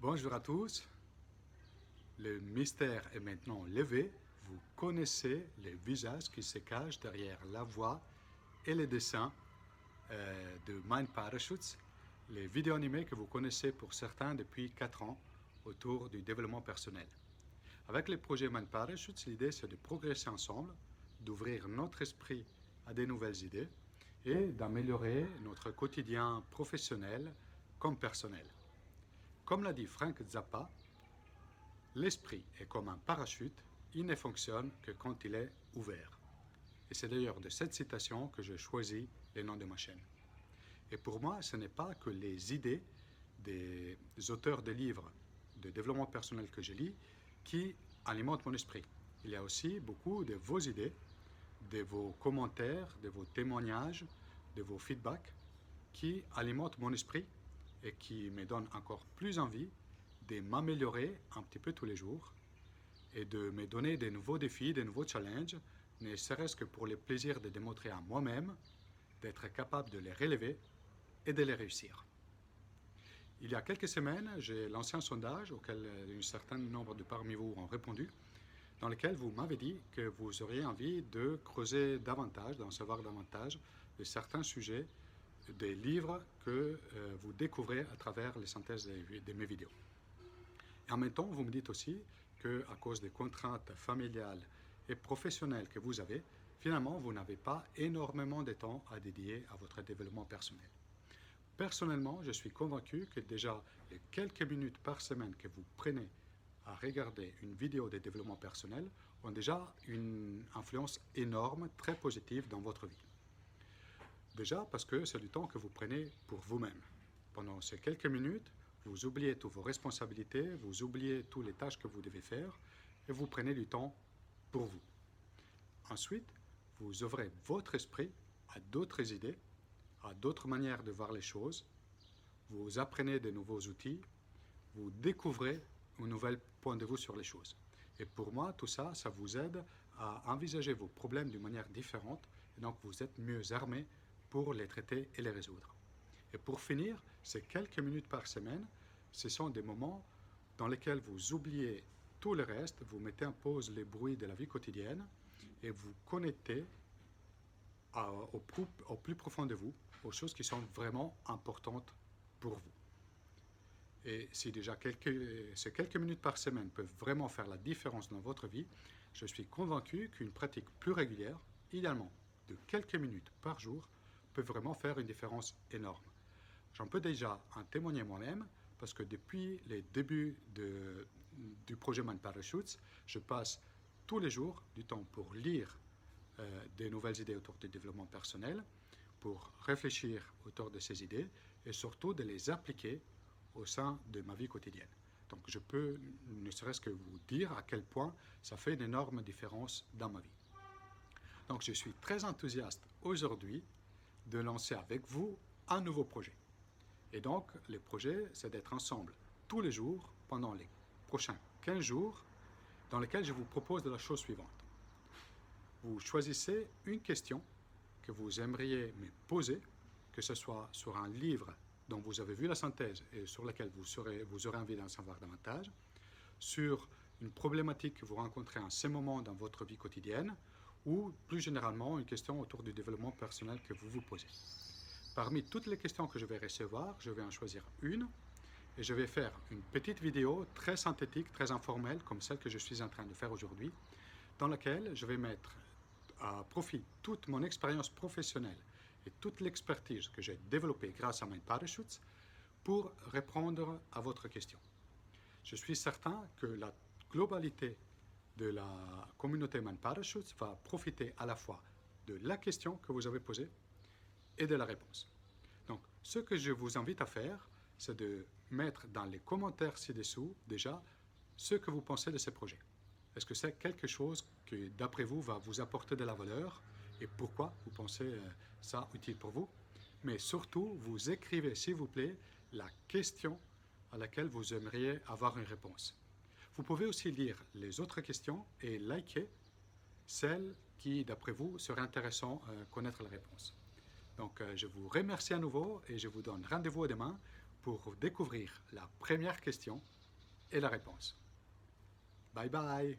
Bonjour à tous, le mystère est maintenant levé, vous connaissez les visages qui se cachent derrière la voix et les dessins de Mind Parachutes, les vidéos animées que vous connaissez pour certains depuis 4 ans autour du développement personnel. Avec les projets Mind Parachutes, l'idée c'est de progresser ensemble, d'ouvrir notre esprit à des nouvelles idées et d'améliorer notre quotidien professionnel comme personnel. Comme l'a dit Frank Zappa, l'esprit est comme un parachute, il ne fonctionne que quand il est ouvert. Et c'est d'ailleurs de cette citation que j'ai choisi le nom de ma chaîne. Et pour moi, ce n'est pas que les idées des auteurs de livres de développement personnel que je lis qui alimentent mon esprit. Il y a aussi beaucoup de vos idées, de vos commentaires, de vos témoignages, de vos feedbacks qui alimentent mon esprit et qui me donnent encore plus envie de m'améliorer un petit peu tous les jours et de me donner de nouveaux défis, de nouveaux challenges, ne serait-ce que pour le plaisir de démontrer à moi-même d'être capable de les relever et de les réussir. Il y a quelques semaines, j'ai lancé un sondage auquel un certain nombre de parmi vous ont répondu, dans lequel vous m'avez dit que vous auriez envie de creuser davantage, d'en savoir davantage de certains sujets des livres que vous découvrez à travers les synthèses de mes vidéos. Et en même temps, vous me dites aussi qu'à cause des contraintes familiales et professionnelles que vous avez, finalement, vous n'avez pas énormément de temps à dédier à votre développement personnel. Personnellement, je suis convaincu que déjà les quelques minutes par semaine que vous prenez à regarder une vidéo de développement personnel ont déjà une influence énorme, très positive dans votre vie. Déjà parce que c'est du temps que vous prenez pour vous-même. Pendant ces quelques minutes, vous oubliez toutes vos responsabilités, vous oubliez toutes les tâches que vous devez faire et vous prenez du temps pour vous. Ensuite, vous ouvrez votre esprit à d'autres idées, à d'autres manières de voir les choses, vous apprenez de nouveaux outils, vous découvrez un nouvel point de vue sur les choses. Et pour moi, tout ça, ça vous aide à envisager vos problèmes d'une manière différente et donc vous êtes mieux armé pour les traiter et les résoudre. Et pour finir, ces quelques minutes par semaine, ce sont des moments dans lesquels vous oubliez tout le reste, vous mettez en pause les bruits de la vie quotidienne et vous connectez au plus profond de vous, aux choses qui sont vraiment importantes pour vous. Et si déjà ces quelques minutes par semaine peuvent vraiment faire la différence dans votre vie, je suis convaincu qu'une pratique plus régulière, idéalement de quelques minutes par jour, peut vraiment faire une différence énorme. J'en peux déjà en témoigner moi-même parce que depuis les débuts du projet Mind Parachutes, je passe tous les jours du temps pour lire des nouvelles idées autour du développement personnel, pour réfléchir autour de ces idées et surtout de les appliquer au sein de ma vie quotidienne. Donc je peux ne serait-ce que vous dire à quel point ça fait une énorme différence dans ma vie. Donc je suis très enthousiaste aujourd'hui de lancer avec vous un nouveau projet. Et donc le projet, c'est d'être ensemble tous les jours pendant les prochains 15 jours dans lesquels je vous propose de la chose suivante. Vous choisissez une question que vous aimeriez me poser, que ce soit sur un livre dont vous avez vu la synthèse et sur lequel vous aurez envie d'en savoir davantage, sur une problématique que vous rencontrez en ce moment dans votre vie quotidienne, ou plus généralement une question autour du développement personnel que vous vous posez. Parmi toutes les questions que je vais recevoir, je vais en choisir une et je vais faire une petite vidéo très synthétique, très informelle, comme celle que je suis en train de faire aujourd'hui, dans laquelle je vais mettre à profit toute mon expérience professionnelle et toute l'expertise que j'ai développée grâce à Mind Parachutes pour répondre à votre question. Je suis certain que la globalité de la communauté Mind Parachutes va profiter à la fois de la question que vous avez posée et de la réponse. Donc, ce que je vous invite à faire, c'est de mettre dans les commentaires ci-dessous déjà ce que vous pensez de ces projets. Est-ce que c'est quelque chose que, d'après vous, va vous apporter de la valeur et pourquoi vous pensez ça utile pour vous? Mais surtout, vous écrivez, s'il vous plaît, la question à laquelle vous aimeriez avoir une réponse. Vous pouvez aussi lire les autres questions et liker celles qui, d'après vous, seraient intéressantes à connaître la réponse. Donc, je vous remercie à nouveau et je vous donne rendez-vous demain pour découvrir la première question et la réponse. Bye bye!